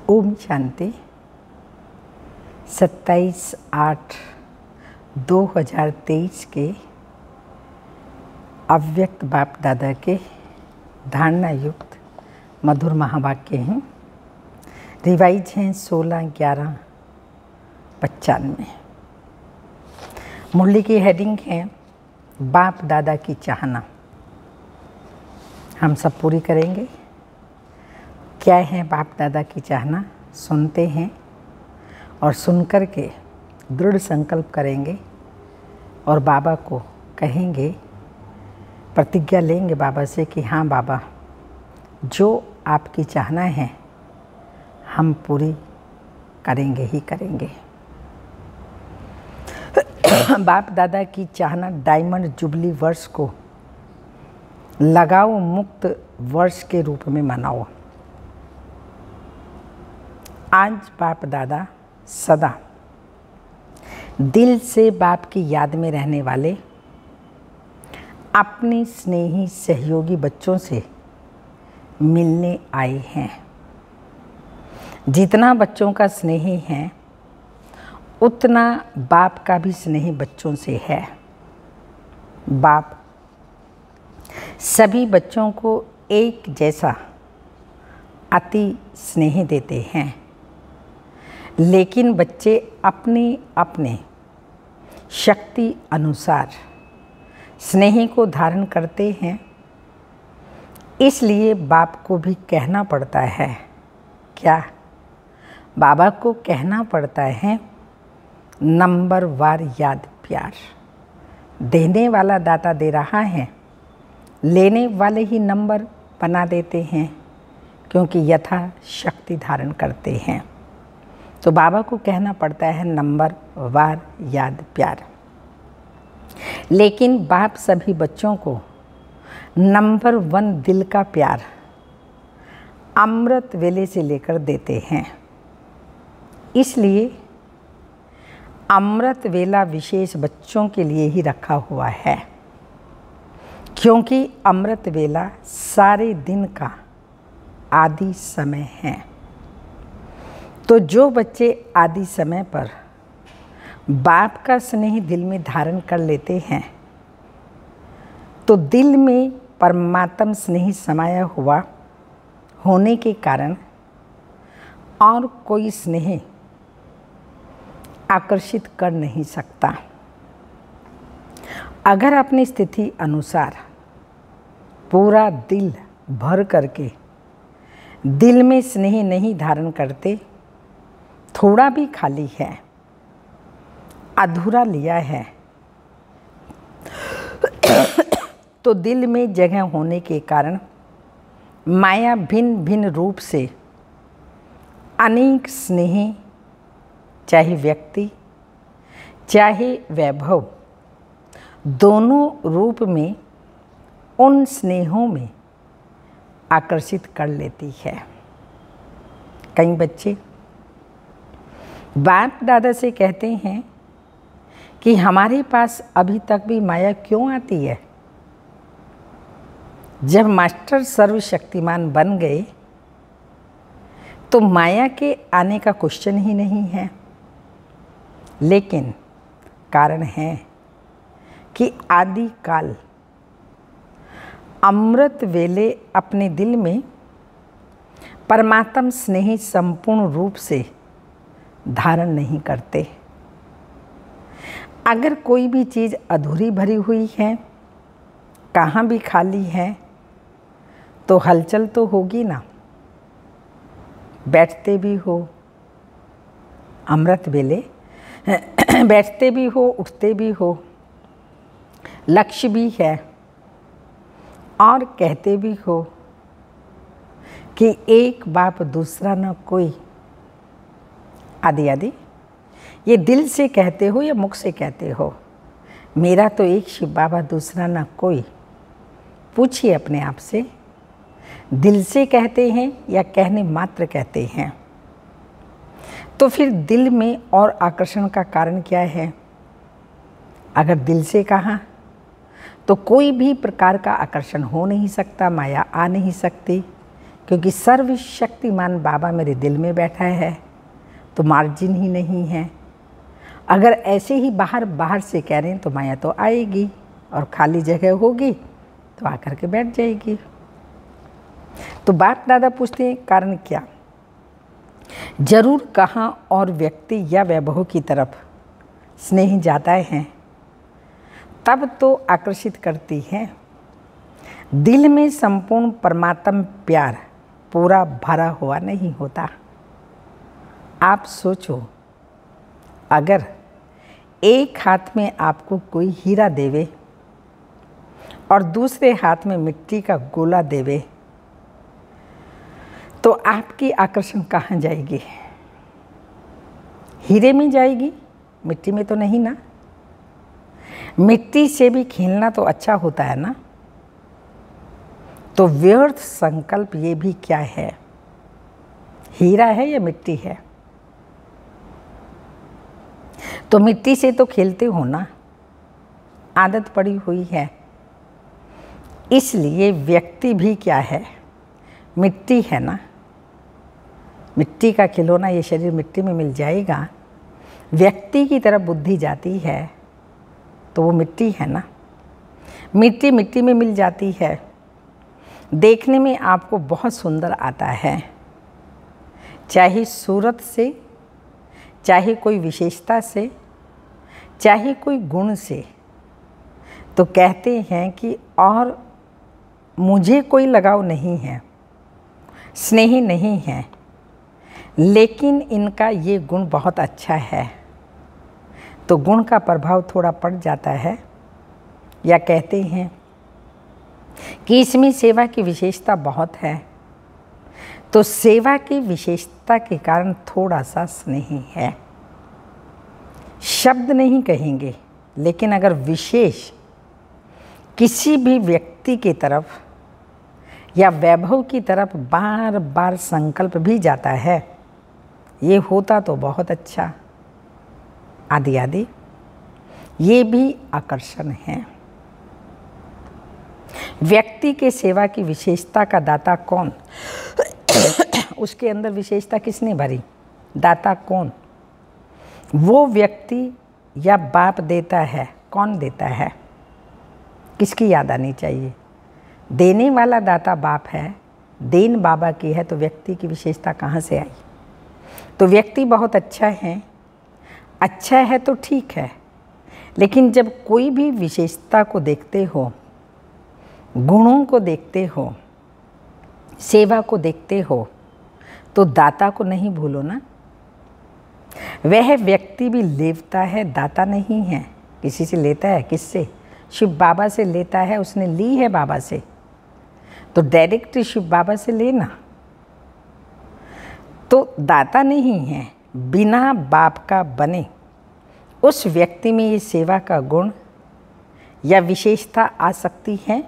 ओम शांति। 27/8/2023 के अव्यक्त बाप दादा के धारणा युक्त मधुर महावाक्य हैं। रिवाइज हैं 16/11/95। मुरली की हेडिंग है बाप दादा की चाहना। हम सब पूरी करेंगे। क्या है बाप दादा की चाहना, सुनते हैं और सुनकर के दृढ़ संकल्प करेंगे और बाबा को कहेंगे, प्रतिज्ञा लेंगे बाबा से कि हाँ बाबा, जो आपकी चाहना है हम पूरी करेंगे ही करेंगे। बाप दादा की चाहना डायमंड जुबली वर्ष को लगाओ मुक्त वर्ष के रूप में मनाओ। आज बाप दादा सदा दिल से बाप की याद में रहने वाले अपने स्नेही सहयोगी बच्चों से मिलने आए हैं। जितना बच्चों का स्नेह है उतना बाप का भी स्नेह बच्चों से है। बाप सभी बच्चों को एक जैसा अति स्नेह देते हैं, लेकिन बच्चे अपने अपने शक्ति अनुसार स्नेह को धारण करते हैं। इसलिए बाप को भी कहना पड़ता है, क्या बाबा को कहना पड़ता है, नंबर वार याद प्यार। देने वाला दाता दे रहा है, लेने वाले ही नंबर बना देते हैं, क्योंकि यथा शक्ति धारण करते हैं। तो बाबा को कहना पड़ता है नंबर वार याद प्यार। लेकिन बाप सभी बच्चों को नंबर 1 दिल का प्यार अमृत वेले से लेकर देते हैं। इसलिए अमृत वेला विशेष बच्चों के लिए ही रखा हुआ है, क्योंकि अमृत वेला सारे दिन का आदि समय है। तो जो बच्चे आदि समय पर बाप का स्नेह दिल में धारण कर लेते हैं, तो दिल में परमात्म स्नेह समाया हुआ होने के कारण और कोई स्नेह आकर्षित कर नहीं सकता। अगर अपनी स्थिति अनुसार पूरा दिल भर करके दिल में स्नेह नहीं धारण करते, थोड़ा भी खाली है, अधूरा लिया है, तो दिल में जगह होने के कारण माया भिन्न भिन्न रूप से अनेक स्नेह, चाहे व्यक्ति चाहे वैभव, दोनों रूप में उन स्नेहों में आकर्षित कर लेती है। कई बच्चे बाप दादा से कहते हैं कि हमारे पास अभी तक भी माया क्यों आती है। जब मास्टर सर्वशक्तिमान बन गए तो माया के आने का क्वेश्चन ही नहीं है। लेकिन कारण है कि आदि काल अमृत वेले अपने दिल में परमात्म स्नेह संपूर्ण रूप से धारण नहीं करते। अगर कोई भी चीज़ अधूरी भरी हुई है, कहाँ भी खाली है, तो हलचल तो होगी ना। बैठते भी हो अमृत वेले, बैठते भी हो, उठते भी हो, लक्ष्य भी है और कहते भी हो कि एक बाप दूसरा न कोई, आदि आदि। ये दिल से कहते हो या मुख से कहते हो, मेरा तो एक शिव बाबा दूसरा न कोई। पूछिए अपने आप से, दिल से कहते हैं या कहने मात्र कहते हैं? तो फिर दिल में और आकर्षण का कारण क्या है? अगर दिल से कहा तो कोई भी प्रकार का आकर्षण हो नहीं सकता, माया आ नहीं सकती, क्योंकि सर्वशक्तिमान बाबा मेरे दिल में बैठा है, तो मार्जिन ही नहीं है। अगर ऐसे ही बाहर बाहर से कह रहे हैं तो माया तो आएगी और खाली जगह होगी तो आकर के बैठ जाएगी। तो बाप दादा पूछते हैं कारण क्या? जरूर कहाँ और व्यक्ति या वैभव की तरफ स्नेह जाता है तब तो आकर्षित करती है। दिल में संपूर्ण परमात्म प्यार पूरा भरा हुआ नहीं होता। आप सोचो, अगर एक हाथ में आपको कोई हीरा देवे और दूसरे हाथ में मिट्टी का गोला देवे तो आपकी आकर्षण कहाँ जाएगी? हीरे में जाएगी, मिट्टी में तो नहीं ना। मिट्टी से भी खेलना तो अच्छा होता है ना। तो व्यर्थ संकल्प ये भी क्या है? हीरा है या मिट्टी है? तो मिट्टी से तो खेलते हो ना, आदत पड़ी हुई है। इसलिए व्यक्ति भी क्या है? मिट्टी है ना। मिट्टी का खिलौना, ये शरीर मिट्टी में मिल जाएगा। व्यक्ति की तरफ बुद्धि जाती है तो वो मिट्टी है ना। मिट्टी मिट्टी में मिल जाती है। देखने में आपको बहुत सुंदर आता है, चाहे सूरत से, चाहे कोई विशेषता से, चाहे कोई गुण से। तो कहते हैं कि और मुझे कोई लगाव नहीं है, स्नेही नहीं है, लेकिन इनका ये गुण बहुत अच्छा है। तो गुण का प्रभाव थोड़ा पड़ जाता है। या कहते हैं कि इसमें सेवा की विशेषता बहुत है, तो सेवा की विशेषता के कारण थोड़ा सा स्नेही है। शब्द नहीं कहेंगे, लेकिन अगर विशेष किसी भी व्यक्ति की तरफ या वैभव की तरफ बार बार संकल्प भी जाता है, ये होता तो बहुत अच्छा, आदि आदि, ये भी आकर्षण है। व्यक्ति के सेवा की विशेषता का दाता कौन? उसके अंदर विशेषता किसने भरी? दाता कौन? वो व्यक्ति या बाप देता है? कौन देता है? किसकी याद आनी चाहिए? देने वाला दाता बाप है, देन बाबा की है, तो व्यक्ति की विशेषता कहाँ से आई? तो व्यक्ति बहुत अच्छा है, अच्छा है तो ठीक है, लेकिन जब कोई भी विशेषता को देखते हो, गुणों को देखते हो, सेवा को देखते हो, तो दाता को नहीं भूलो ना। वह व्यक्ति भी लेता है, दाता नहीं है। किसी से लेता है, किससे? शिव बाबा से लेता है। उसने ली है बाबा से, तो डायरेक्ट शिव बाबा से लेना। तो दाता नहीं है। बिना बाप का बने उस व्यक्ति में ये सेवा का गुण या विशेषता आ सकती है,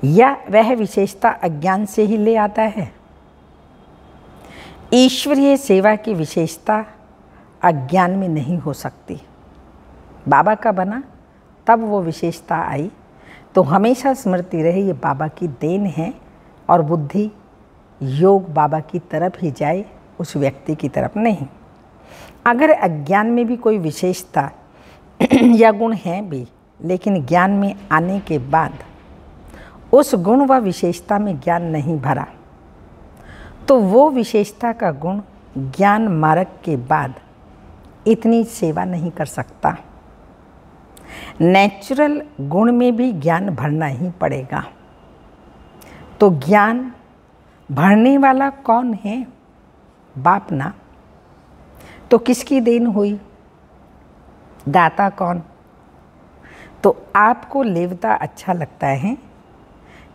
या वह विशेषता अज्ञान से ही ले आता है। ईश्वरीय सेवा की विशेषता अज्ञान में नहीं हो सकती। बाबा का बना तब वो विशेषता आई, तो हमेशा स्मृति रहे ये बाबा की देन है, और बुद्धि योग बाबा की तरफ ही जाए, उस व्यक्ति की तरफ नहीं। अगर अज्ञान में भी कोई विशेषता या गुण है भी, लेकिन ज्ञान में आने के बाद उस गुण व विशेषता में ज्ञान नहीं भरा, तो वो विशेषता का गुण ज्ञान मार्ग के बाद इतनी सेवा नहीं कर सकता। नेचुरल गुण में भी ज्ञान भरना ही पड़ेगा। तो ज्ञान भरने वाला कौन है? बाप ना। तो किसकी देन हुई? दाता कौन? तो आपको लेवता अच्छा लगता है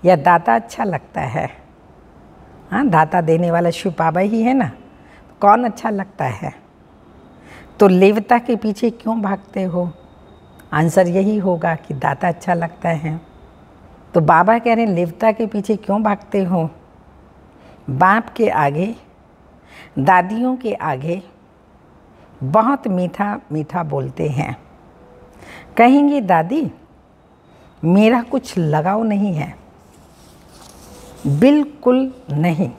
या दाता अच्छा लगता है? हाँ, दाता देने वाला शिव बाबा ही है ना। कौन अच्छा लगता है? तो लेवता के पीछे क्यों भागते हो? आंसर यही होगा कि दाता अच्छा लगता है। तो बाबा कह रहे हैं लेवता के पीछे क्यों भागते हो? बाप के आगे, दादियों के आगे बहुत मीठा मीठा बोलते हैं। कहेंगे दादी मेरा कुछ लगाव नहीं है, बिल्कुल नहीं,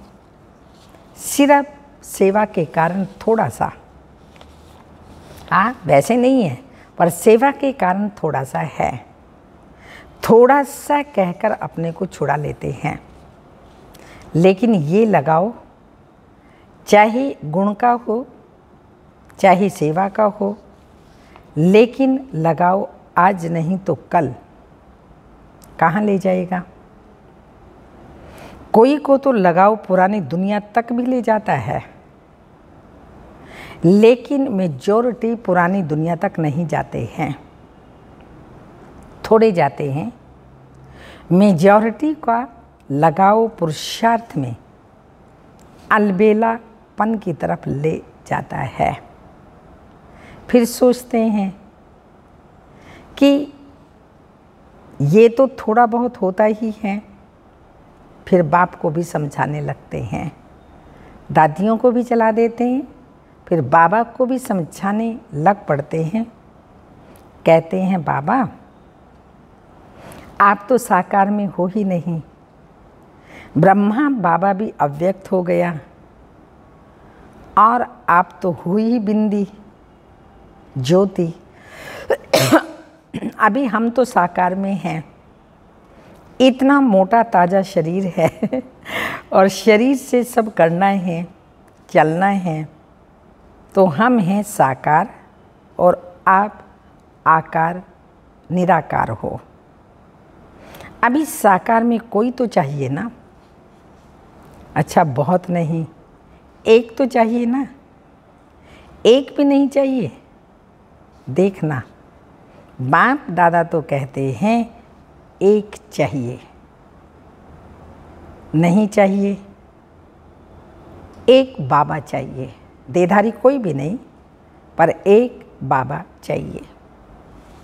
सिर्फ सेवा के कारण थोड़ा सा, हाँ वैसे नहीं है, पर सेवा के कारण थोड़ा सा है। थोड़ा सा कहकर अपने को छुड़ा लेते हैं। लेकिन ये लगाओ, चाहे गुण का हो चाहे सेवा का हो, लेकिन लगाओ आज नहीं तो कल कहाँ ले जाएगा। कोई को तो लगाओ पुरानी दुनिया तक भी ले जाता है, लेकिन मेजॉरिटी पुरानी दुनिया तक नहीं जाते हैं, थोड़े जाते हैं। मेजॉरिटी का लगाओ पुरुषार्थ में अलबेलापन की तरफ ले जाता है। फिर सोचते हैं कि ये तो थोड़ा बहुत होता ही है। फिर बाप को भी समझाने लगते हैं, दादियों को भी चला देते हैं, फिर बाबा को भी समझाने लग पड़ते हैं। कहते हैं बाबा आप तो साकार में हो ही नहीं, ब्रह्मा बाबा भी अव्यक्त हो गया और आप तो हुई ही बिंदी ज्योति। अभी हम तो साकार में हैं, इतना मोटा ताज़ा शरीर है और शरीर से सब करना है, चलना है, तो हम हैं साकार और आप आकार निराकार हो। अभी साकार में कोई तो चाहिए ना, अच्छा बहुत नहीं, एक तो चाहिए ना, एक भी नहीं चाहिए। देखना बाप दादा तो कहते हैं एक चाहिए, नहीं चाहिए, एक बाबा चाहिए, देधारी कोई भी नहीं, पर एक बाबा चाहिए।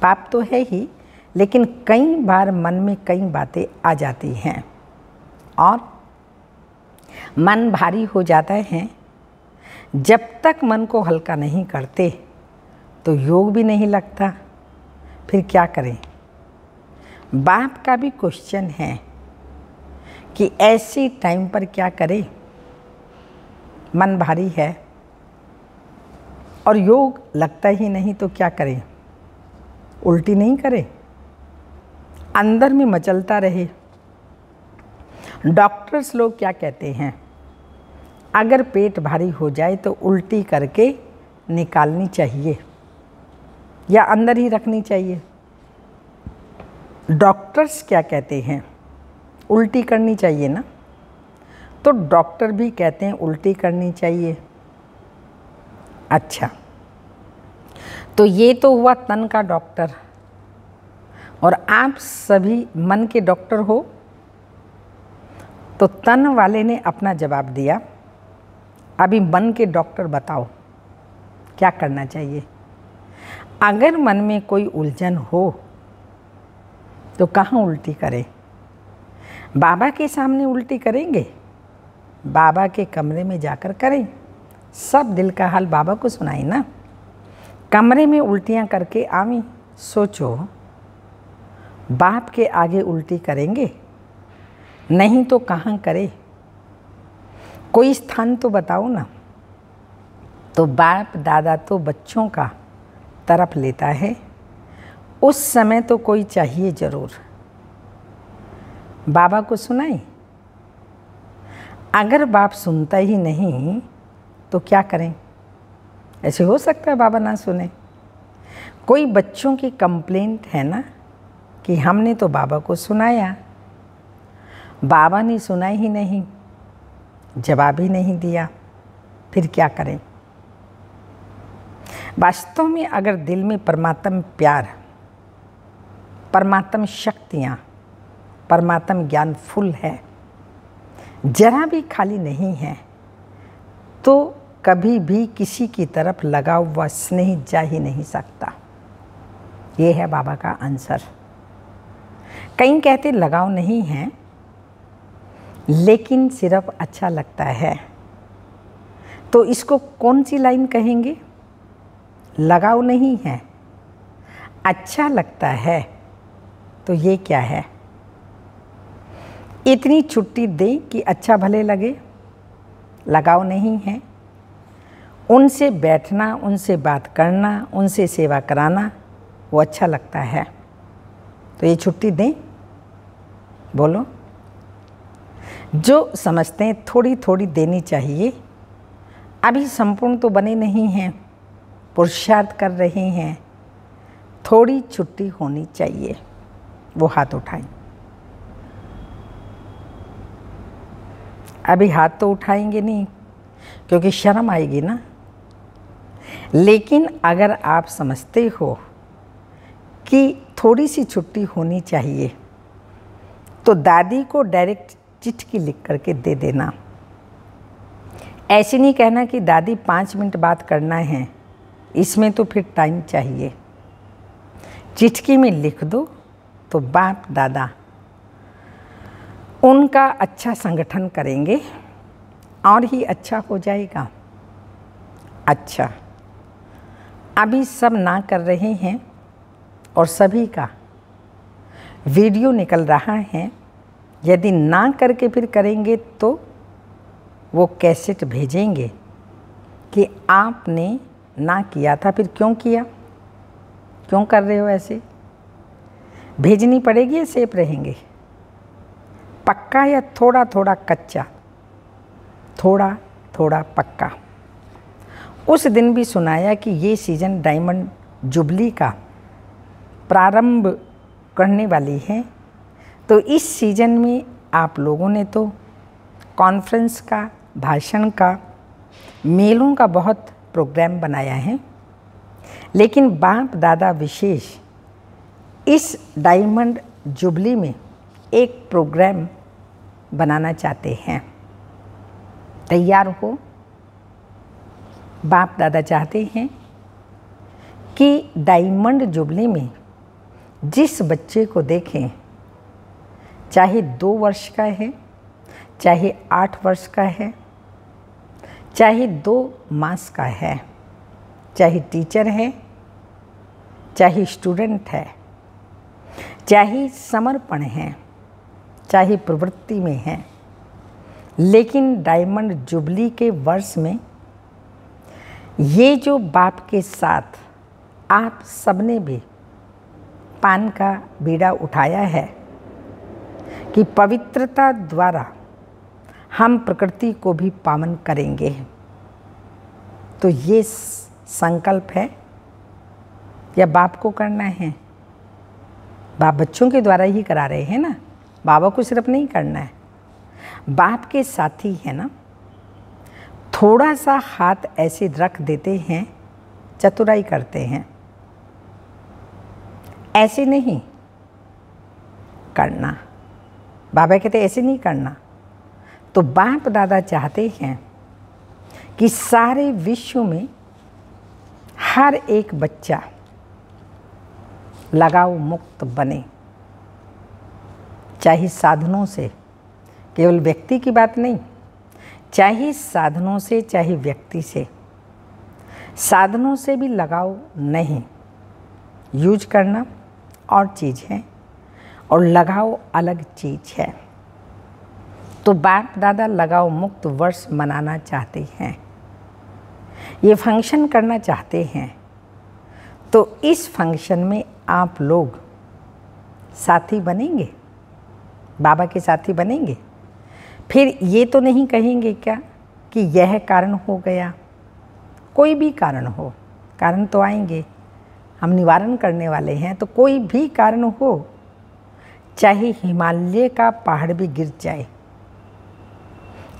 पाप तो है ही, लेकिन कई बार मन में कई बातें आ जाती हैं और मन भारी हो जाता है। जब तक मन को हल्का नहीं करते तो योग भी नहीं लगता। फिर क्या करें? बाप का भी क्वेश्चन है कि ऐसे टाइम पर क्या करें? मन भारी है और योग लगता ही नहीं तो क्या करें? उल्टी नहीं करें, अंदर में मचलता रहे। डॉक्टर्स लोग क्या कहते हैं? अगर पेट भारी हो जाए तो उल्टी करके निकालनी चाहिए या अंदर ही रखनी चाहिए। डॉक्टर्स क्या कहते हैं? उल्टी करनी चाहिए ना, तो डॉक्टर भी कहते हैं उल्टी करनी चाहिए। अच्छा, तो ये तो हुआ तन का डॉक्टर, और आप सभी मन के डॉक्टर हो। तो तन वाले ने अपना जवाब दिया, अभी मन के डॉक्टर बताओ क्या करना चाहिए। अगर मन में कोई उलझन हो तो कहाँ उल्टी करें? बाबा के सामने उल्टी करेंगे? बाबा के कमरे में जाकर करें, सब दिल का हाल बाबा को सुनाई ना। कमरे में उल्टियाँ करके आवी, सोचो बाप के आगे उल्टी करेंगे? नहीं तो कहाँ करें? कोई स्थान तो बताओ ना। तो बाप दादा तो बच्चों का तरफ लेता है, उस समय तो कोई चाहिए जरूर। बाबा को सुनाई, अगर बाप सुनता ही नहीं तो क्या करें? ऐसे हो सकता है बाबा ना सुने। कोई बच्चों की कंप्लेंट है ना कि हमने तो बाबा को सुनाया, बाबा ने सुना ही नहीं, जवाब ही नहीं दिया, फिर क्या करें? वास्तव में अगर दिल में परमात्म प्यार, परमात्म शक्तियाँ, परमात्म ज्ञान फुल है, जरा भी खाली नहीं है, तो कभी भी किसी की तरफ लगाव व स्नेह जा ही नहीं सकता। ये है बाबा का आंसर। कई कहते लगाव नहीं है, लेकिन सिर्फ अच्छा लगता है, तो इसको कौन सी लाइन कहेंगे? लगाव नहीं है, अच्छा लगता है, तो ये क्या है? इतनी छुट्टी दें कि अच्छा भले लगे, लगाव नहीं है। उनसे बैठना, उनसे बात करना, उनसे सेवा कराना वो अच्छा लगता है, तो ये छुट्टी दें। बोलो। जो समझते हैं थोड़ी थोड़ी देनी चाहिए, अभी संपूर्ण तो बने नहीं हैं, पुरुषार्थ कर रहे हैं, थोड़ी छुट्टी होनी चाहिए, वो हाथ उठाएं। अभी हाथ तो उठाएंगे नहीं क्योंकि शर्म आएगी ना। लेकिन अगर आप समझते हो कि थोड़ी सी छुट्टी होनी चाहिए तो दादी को डायरेक्ट चिट्ठी लिख करके दे देना। ऐसे नहीं कहना कि दादी 5 मिनट बात करना है, इसमें तो फिर टाइम चाहिए। चिट्ठी में लिख दो तो बाप दादा उनका अच्छा संगठन करेंगे और ही अच्छा हो जाएगा। अच्छा, अभी सब ना कर रहे हैं और सभी का वीडियो निकल रहा है। यदि ना करके फिर करेंगे तो वो कैसेट भेजेंगे कि आपने ना किया था, फिर क्यों किया, क्यों कर रहे हो ऐसे। भेजनी पड़ेगी या सेफ रहेंगे? पक्का या थोड़ा थोड़ा कच्चा? थोड़ा थोड़ा पक्का। उस दिन भी सुनाया कि ये सीज़न डायमंड जुबली का प्रारंभ करने वाली है, तो इस सीज़न में आप लोगों ने तो कॉन्फ्रेंस का, भाषण का, मेलों का बहुत प्रोग्राम बनाया है, लेकिन बाप दादा विशेष इस डायमंड जुबली में एक प्रोग्राम बनाना चाहते हैं। तैयार हो? बाप दादा चाहते हैं कि डायमंड जुबली में जिस बच्चे को देखें, चाहे 2 वर्ष का है, चाहे 8 वर्ष का है, चाहे 2 मास का है, चाहे टीचर है, चाहे स्टूडेंट है, चाहे समर्पण है, चाहे प्रवृत्ति में है, लेकिन डायमंड जुबली के वर्ष में ये जो बाप के साथ आप सबने भी पान का बीड़ा उठाया है कि पवित्रता द्वारा हम प्रकृति को भी पावन करेंगे, तो ये संकल्प है या बाप को करना है? बाप बच्चों के द्वारा ही करा रहे हैं ना, बाबा को सिर्फ नहीं करना है, बाप के साथी है ना। थोड़ा सा हाथ ऐसे रख देते हैं, चतुराई करते हैं, ऐसे नहीं करना। बाबा कहते ऐसे नहीं करना। तो बाप दादा चाहते हैं कि सारे विश्व में हर एक बच्चा लगाव मुक्त बने, चाहे साधनों से, केवल व्यक्ति की बात नहीं, चाहे साधनों से चाहे व्यक्ति से। साधनों से भी लगाव नहीं, यूज करना और चीज़ है और लगाव अलग चीज़ है। तो बाप दादा लगाव मुक्त वर्ष मनाना चाहते हैं, ये फंक्शन करना चाहते हैं, तो इस फंक्शन में आप लोग साथी बनेंगे, बाबा के साथी बनेंगे। फिर ये तो नहीं कहेंगे क्या कि यह कारण हो गया, कोई भी कारण हो, कारण तो आएंगे, हम निवारण करने वाले हैं, तो कोई भी कारण हो, चाहे हिमालय का पहाड़ भी गिर जाए,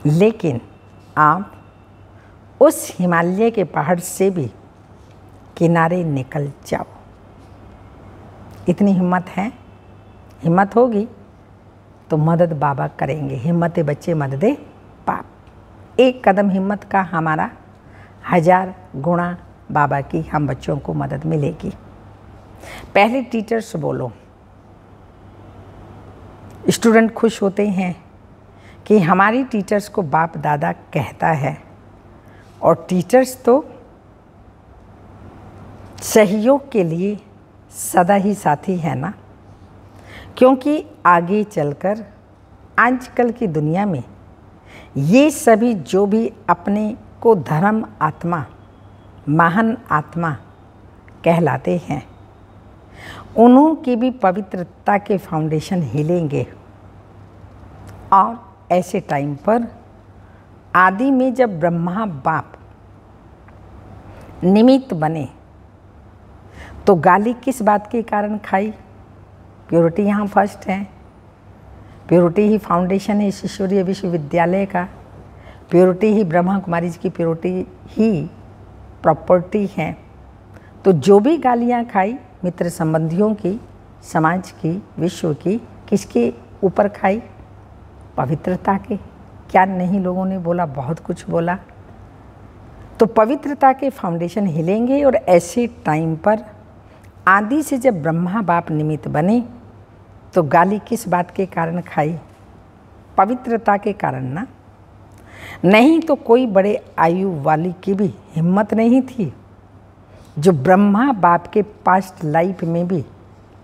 लेकिन आप उस हिमालय के पहाड़ से भी किनारे निकल जाओ। इतनी हिम्मत है? हिम्मत होगी तो मदद बाबा करेंगे। हिम्मत बच्चे मददे बाप। एक कदम हिम्मत का हमारा 1000 गुणा बाबा की हम बच्चों को मदद मिलेगी। पहले टीचर्स बोलो। स्टूडेंट खुश होते हैं कि हमारी टीचर्स को बाप दादा कहता है, और टीचर्स तो सहयोग के लिए सदा ही साथी है ना, क्योंकि आगे चलकर आजकल की दुनिया में ये सभी जो भी अपने को धर्म आत्मा, महान आत्मा कहलाते हैं, उन्हों की भी पवित्रता के फाउंडेशन हिलेंगे। और ऐसे टाइम पर आदि में जब ब्रह्मा बाप निमित्त बने तो गाली किस बात के कारण खाई? प्योरिटी यहाँ फर्स्ट है। प्योरिटी ही फाउंडेशन है इस ईश्वरीय विश्वविद्यालय का। प्योरिटी ही ब्रह्मा कुमारी जी की प्योरिटी ही प्रॉपर्टी है। तो जो भी गालियाँ खाई मित्र संबंधियों की, समाज की, विश्व की, किसके ऊपर खाई? पवित्रता के। क्या नहीं लोगों ने बोला? बहुत कुछ बोला। तो पवित्रता के फाउंडेशन हिलेंगे। और ऐसे टाइम पर आदि से जब ब्रह्मा बाप निमित्त बने तो गाली किस बात के कारण खाई? पवित्रता के कारण ना। नहीं तो कोई बड़े आयु वाली की भी हिम्मत नहीं थी जो ब्रह्मा बाप के पास्ट लाइफ में भी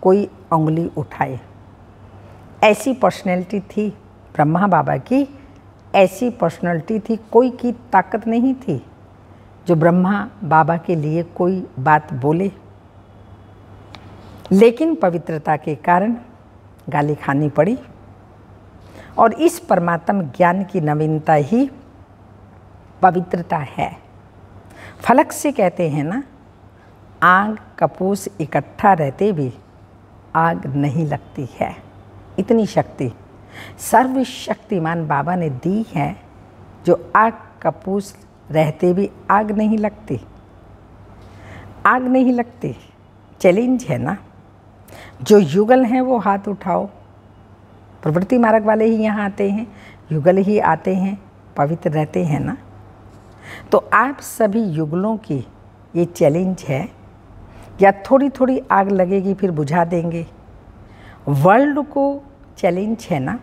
कोई उंगली उठाए। ऐसी पर्सनैलिटी थी ब्रह्मा बाबा की, ऐसी पर्सनैलिटी थी। कोई की ताकत नहीं थी जो ब्रह्मा बाबा के लिए कोई बात बोले। लेकिन पवित्रता के कारण गाली खानी पड़ी। और इस परमात्म ज्ञान की नवीनता ही पवित्रता है। फलक से कहते हैं ना, आग कपूस इकट्ठा रहते भी आग नहीं लगती है। इतनी शक्ति सर्वशक्तिमान बाबा ने दी है जो आग कपूस रहते भी आग नहीं लगती। आग नहीं लगती। चैलेंज है ना। जो युगल हैं वो हाथ उठाओ। प्रवृत्ति मार्ग वाले ही यहाँ आते हैं, युगल ही आते हैं, पवित्र रहते हैं ना। तो आप सभी युगलों की ये चैलेंज है। या थोड़ी थोड़ी आग लगेगी फिर बुझा देंगे। वर्ल्ड को चैलेंज है ना।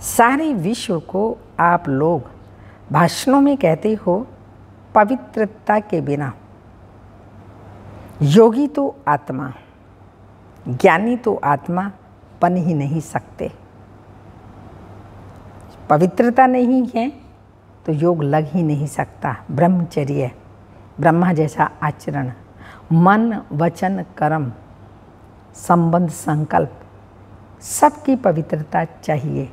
सारे विश्व को आप लोग भाषणों में कहते हो पवित्रता के बिना योगी तो आत्मा, ज्ञानी तो आत्मा बन ही नहीं सकते। पवित्रता नहीं है तो योग लग ही नहीं सकता। ब्रह्मचर्य, ब्रह्मा जैसा आचरण, मन वचन कर्म संबंध संकल्प सबकी पवित्रता चाहिए।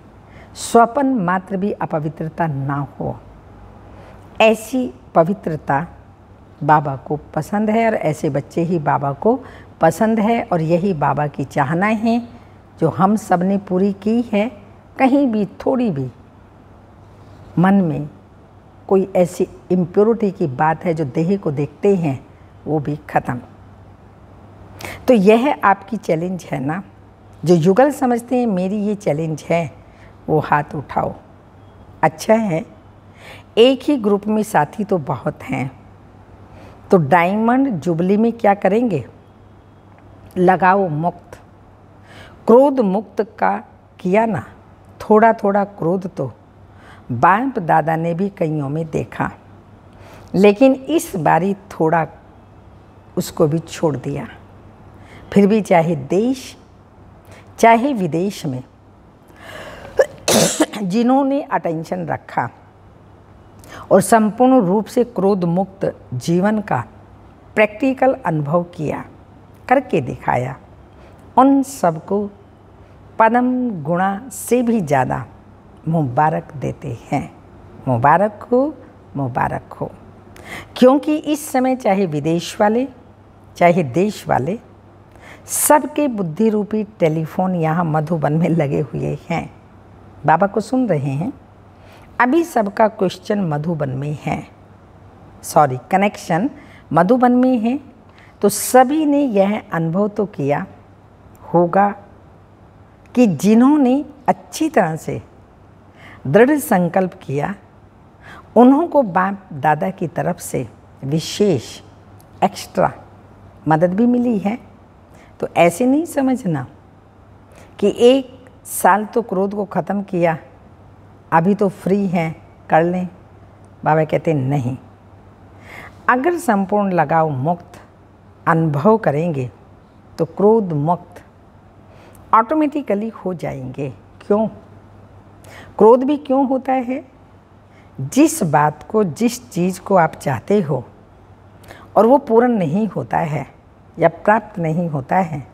स्वपन मात्र भी अपवित्रता ना हो। ऐसी पवित्रता बाबा को पसंद है और ऐसे बच्चे ही बाबा को पसंद है। और यही बाबा की चाहनाएं हैं जो हम सब ने पूरी की है। कहीं भी थोड़ी भी मन में कोई ऐसी इम्प्योरिटी की बात है जो देह को देखते हैं वो भी ख़त्म। तो यह आपकी चैलेंज है ना। जो युगल समझते हैं मेरी ये चैलेंज है, वो हाथ उठाओ। अच्छा है, एक ही ग्रुप में साथी तो बहुत हैं। तो डायमंड जुबली में क्या करेंगे? लगाओ मुक्त। क्रोध मुक्त का किया ना। थोड़ा थोड़ा क्रोध तो बाप दादा ने भी कईयों में देखा, लेकिन इस बारी थोड़ा उसको भी छोड़ दिया। फिर भी चाहे देश चाहे विदेश में जिन्होंने अटेंशन रखा और संपूर्ण रूप से क्रोध मुक्त जीवन का प्रैक्टिकल अनुभव किया, करके दिखाया, उन सबको पदम गुणा से भी ज़्यादा मुबारक देते हैं। मुबारक हो, मुबारक हो। क्योंकि इस समय चाहे विदेश वाले चाहे देश वाले सबके बुद्धि रूपी टेलीफोन यहाँ मधुबन में लगे हुए हैं। बाबा को सुन रहे हैं। अभी सबका क्वेश्चन मधुबन में है, सॉरी कनेक्शन मधुबन में है। तो सभी ने यह अनुभव तो किया होगा कि जिन्होंने अच्छी तरह से दृढ़ संकल्प किया उन्हों को बाप दादा की तरफ से विशेष एक्स्ट्रा मदद भी मिली है। तो ऐसे नहीं समझना कि एक साल तो क्रोध को ख़त्म किया, अभी तो फ्री हैं, कर लें। बाबा कहते नहीं, अगर संपूर्ण लगाव मुक्त अनुभव करेंगे तो क्रोध मुक्त ऑटोमेटिकली हो जाएंगे। क्यों? क्रोध भी क्यों होता है? जिस बात को, जिस चीज़ को आप चाहते हो और वो पूर्ण नहीं होता है या प्राप्त नहीं होता है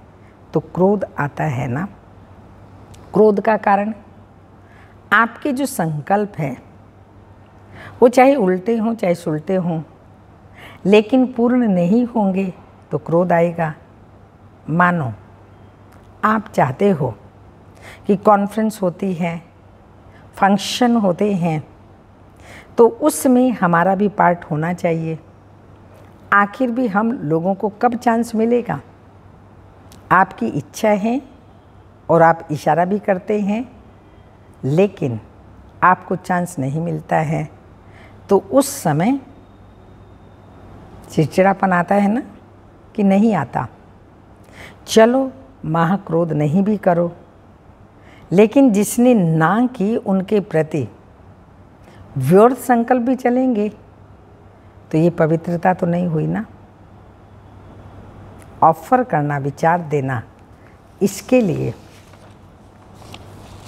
तो क्रोध आता है ना। क्रोध का कारण आपके जो संकल्प हैं वो चाहे उल्टे हों चाहे सुलटे हों, लेकिन पूर्ण नहीं होंगे तो क्रोध आएगा। मानो आप चाहते हो कि कॉन्फ्रेंस होती है, फंक्शन होते हैं, तो उसमें हमारा भी पार्ट होना चाहिए। आखिर भी हम लोगों को कब चांस मिलेगा? आपकी इच्छा है और आप इशारा भी करते हैं, लेकिन आपको चांस नहीं मिलता है, तो उस समय चिड़चिड़ापन आता है ना कि नहीं आता। चलो महाक्रोध नहीं भी करो, लेकिन जिसने ना की उनके प्रति व्यर्थ संकल्प भी चलेंगे तो ये पवित्रता तो नहीं हुई ना। ऑफर करना, विचार देना, इसके लिए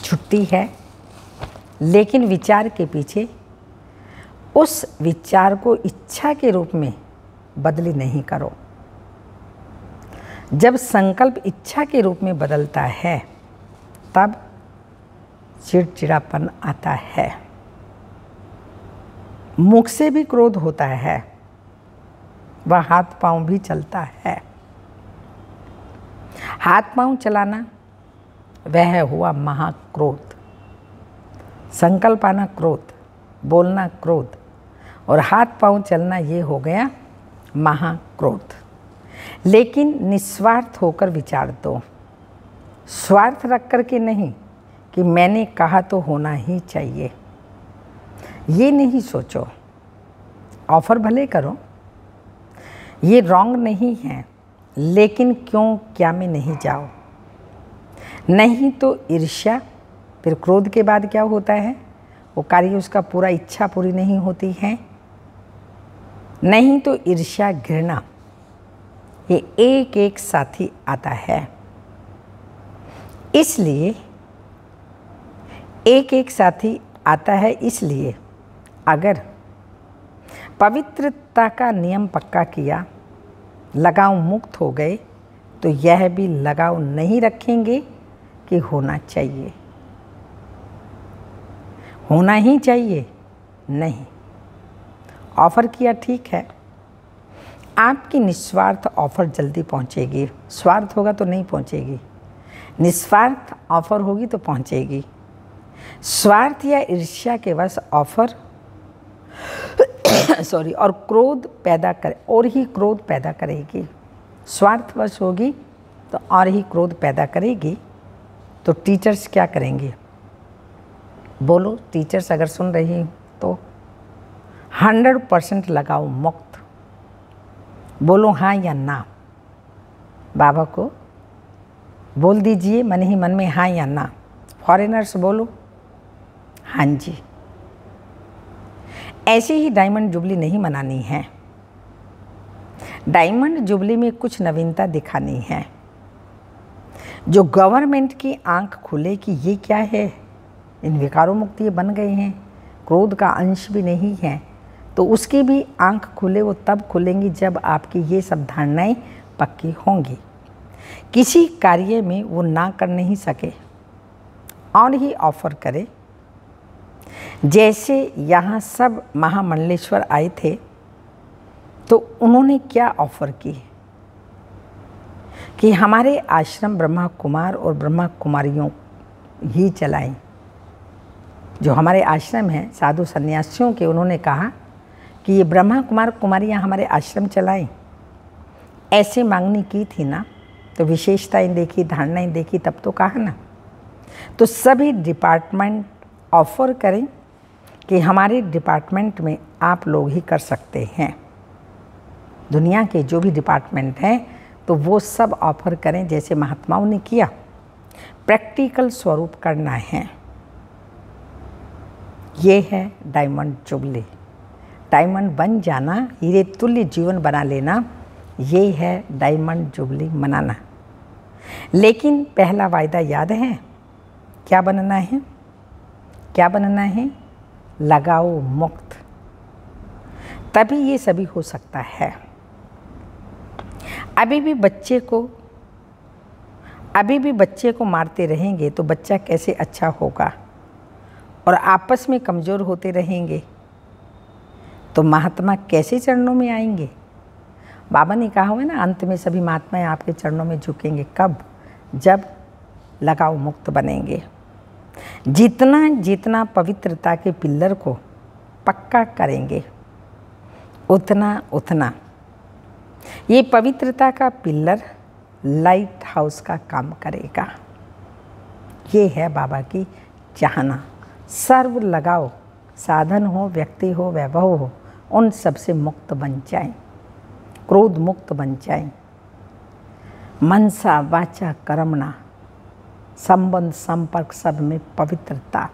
छुट्टी है, लेकिन विचार के पीछे उस विचार को इच्छा के रूप में बदली नहीं करो। जब संकल्प इच्छा के रूप में बदलता है तब चिड़चिड़ापन आता है। मुख से भी क्रोध होता है, वह हाथ पांव भी चलता है। हाथ पांव चलाना वह हुआ महाक्रोध। संकल्प आना क्रोध, बोलना क्रोध और हाथ पांव चलना ये हो गया महाक्रोध। लेकिन निस्वार्थ होकर विचार दो, स्वार्थ रख कर के नहीं कि मैंने कहा तो होना ही चाहिए। ये नहीं सोचो, ऑफर भले करो, ये रॉन्ग नहीं है, लेकिन क्यों क्या में नहीं जाओ। नहीं तो ईर्ष्या, फिर क्रोध के बाद क्या होता है? वो कार्य उसका पूरा इच्छा पूरी नहीं होती है। नहीं तो ईर्ष्या, घृणा, ये एक एक साथी आता है। इसलिए एक एक साथी आता है, इसलिए अगर पवित्रता का नियम पक्का किया, लगाव मुक्त हो गए, तो यह भी लगाव नहीं रखेंगे कि होना चाहिए, होना ही चाहिए। नहीं, ऑफ़र किया ठीक है, आपकी निस्वार्थ ऑफ़र जल्दी पहुंचेगी। स्वार्थ होगा तो नहीं पहुंचेगी, निस्वार्थ ऑफ़र होगी तो पहुंचेगी। स्वार्थ या ईर्ष्या के वश ऑफ़र और क्रोध पैदा करे और ही क्रोध पैदा करेगी। स्वार्थवश होगी तो और ही क्रोध पैदा करेगी। तो टीचर्स क्या करेंगे? बोलो, टीचर्स अगर सुन रही तो 100% लगाओ मुक्त। बोलो हाँ या ना। बाबा को बोल दीजिए मन ही मन में हाँ या ना। फॉरेनर्स बोलो हाँ जी। ऐसे ही डायमंड जुबली नहीं मनानी है। डायमंड जुबली में कुछ नवीनता दिखानी है, जो गवर्नमेंट की आंख खुले कि ये क्या है, इन विकारों मुक्त ये बन गए हैं, क्रोध का अंश भी नहीं है, तो उसकी भी आंख खुले। वो तब खुलेंगी जब आपकी ये सब धारणाएं पक्की होंगी। किसी कार्य में वो ना कर नहीं सके और ही ऑफर करे। जैसे यहाँ सब महामंडलेश्वर आए थे तो उन्होंने क्या ऑफर की कि हमारे आश्रम ब्रह्मा कुमार और ब्रह्मा कुमारियों ही चलाएं। जो हमारे आश्रम हैं साधु सन्यासियों के, उन्होंने कहा कि ये ब्रह्मा कुमार कुमारियाँ हमारे आश्रम चलाएं। ऐसे मांगनी की थी ना, तो विशेषताएं देखी, धारणाएं देखी, तब तो कहा ना। तो सभी डिपार्टमेंट ऑफर करें कि हमारे डिपार्टमेंट में आप लोग ही कर सकते हैं। दुनिया के जो भी डिपार्टमेंट हैं तो वो सब ऑफर करें जैसे महात्माओं ने किया। प्रैक्टिकल स्वरूप करना है। ये है डायमंड जुबली। डायमंड बन जाना, हीरे तुल्य जीवन बना लेना, ये है डायमंड जुबली मनाना। लेकिन पहला वायदा याद है क्या बनना है? क्या बनना है? लगाव मुक्त। तभी ये सभी हो सकता है। अभी भी बच्चे को मारते रहेंगे तो बच्चा कैसे अच्छा होगा, और आपस में कमज़ोर होते रहेंगे तो महात्मा कैसे चरणों में आएंगे? बाबा ने कहा हुआ है ना, अंत में सभी महात्माएं आपके चरणों में झुकेंगे। कब? जब लगाव मुक्त बनेंगे। जितना जितना पवित्रता के पिल्लर को पक्का करेंगे, उतना उतना ये पवित्रता का पिल्लर लाइट हाउस का काम करेगा। ये है बाबा की चाहना। सर्व लगाव, साधन हो, व्यक्ति हो, वैभव हो, उन सब से मुक्त बन जाएं, क्रोध मुक्त बन जाएं। मनसा वाचा कर्मणा, संबंध संपर्क सब में पवित्रता,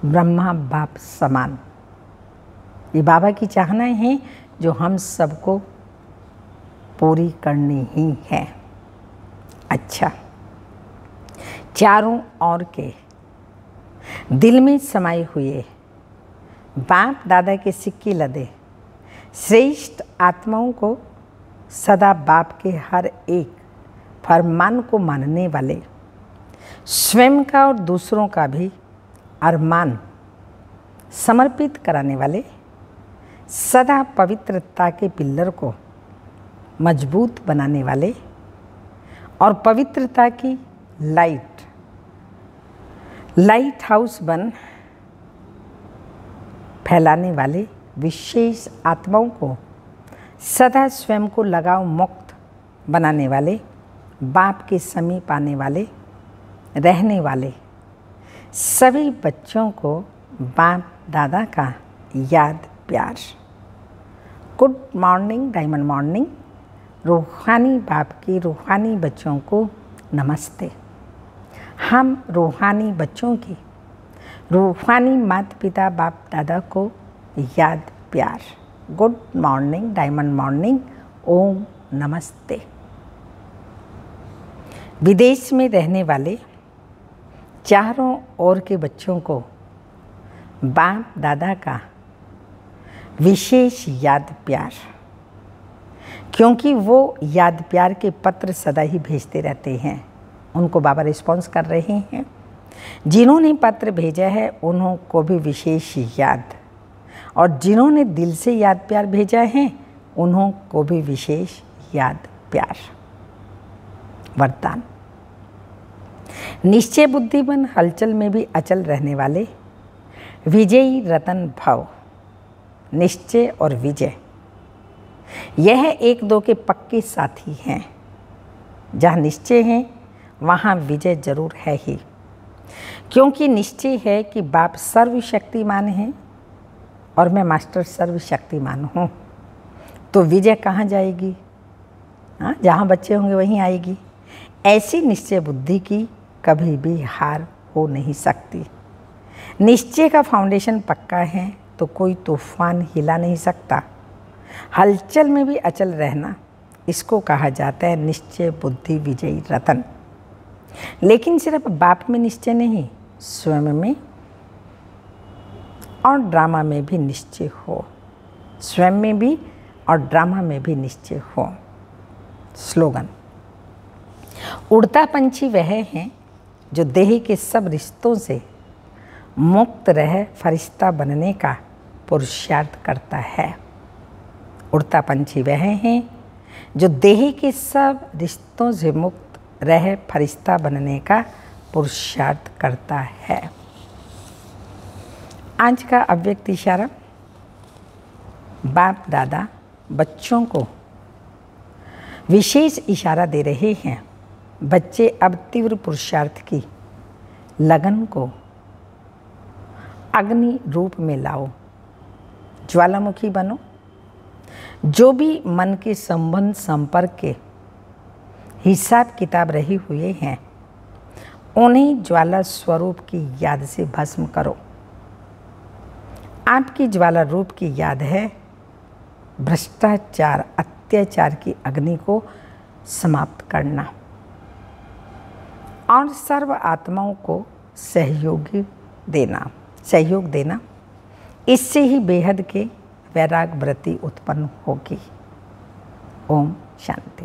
ब्रह्मा बाप समान। ये बाबा की चाहनाएं हैं जो हम सबको पूरी करनी ही है। अच्छा, चारों ओर के दिल में समाये हुए बाप दादा के सिक्के लदे श्रेष्ठ आत्माओं को सदा बाप के हर एक फरमान को मानने वाले, स्वयं का और दूसरों का भी अरमान समर्पित कराने वाले, सदा पवित्रता के पिल्लर को मजबूत बनाने वाले और पवित्रता की लाइट हाउस बन फैलाने वाले विशेष आत्माओं को सदा स्वयं को लगाव मुक्त बनाने वाले, बाप के समीप आने वाले, रहने वाले सभी बच्चों को बाप दादा का याद प्यार। Good morning, diamond morning. रूहानी बाप के रूहानी बच्चों को नमस्ते। हम रूहानी बच्चों की रूहानी माता पिता बाप दादा को याद प्यार। Good morning, diamond morning. ओम नमस्ते। विदेश में रहने वाले चारों ओर के बच्चों को बाप दादा का विशेष याद प्यार, क्योंकि वो याद प्यार के पत्र सदा ही भेजते रहते हैं। उनको बाबा रिस्पॉन्स कर रहे हैं। जिन्होंने पत्र भेजा है उन्हों को भी विशेष याद, और जिन्होंने दिल से याद प्यार भेजा है उन्हों को भी विशेष याद प्यार। वरदान। निश्चय बुद्धिमान हलचल में भी अचल रहने वाले विजयी रतन भाव। निश्चय और विजय यह एक दो के पक्के साथी हैं। जहाँ निश्चय है वहाँ विजय जरूर है ही, क्योंकि निश्चय है कि बाप सर्वशक्तिमान है और मैं मास्टर सर्वशक्तिमान हूँ। तो विजय कहाँ जाएगी? हाँ, जहाँ बच्चे होंगे वहीं आएगी। ऐसी निश्चय बुद्धि की कभी भी हार हो नहीं सकती। निश्चय का फाउंडेशन पक्का है तो कोई तूफान हिला नहीं सकता। हलचल में भी अचल रहना, इसको कहा जाता है निश्चय बुद्धि विजयी रतन। लेकिन सिर्फ बाप में निश्चय नहीं, स्वयं में और ड्रामा में भी निश्चय हो। स्वयं में भी और ड्रामा में भी निश्चय हो। स्लोगन। उड़ता पंछी वह है जो देह के सब रिश्तों से मुक्त रह फरिश्ता बनने का पुरुषार्थ करता है। उड़ता पंछी वह है जो देह के सब रिश्तों से मुक्त रह फरिश्ता बनने का पुरुषार्थ करता है। आज का अव्यक्त इशारा। बाप दादा बच्चों को विशेष इशारा दे रहे हैं। बच्चे अब तीव्र पुरुषार्थ की लगन को अग्नि रूप में लाओ, ज्वालामुखी बनो। जो भी मन के संबंध संपर्क के हिसाब किताब रहे हुए हैं उन्हें ज्वाला स्वरूप की याद से भस्म करो। आपकी ज्वाला रूप की याद है भ्रष्टाचार अत्याचार की अग्नि को समाप्त करना और सर्व आत्माओं को सहयोगी देना, सहयोग देना। इससे ही बेहद के वैराग वृत्ति उत्पन्न होगी। ओम शांति।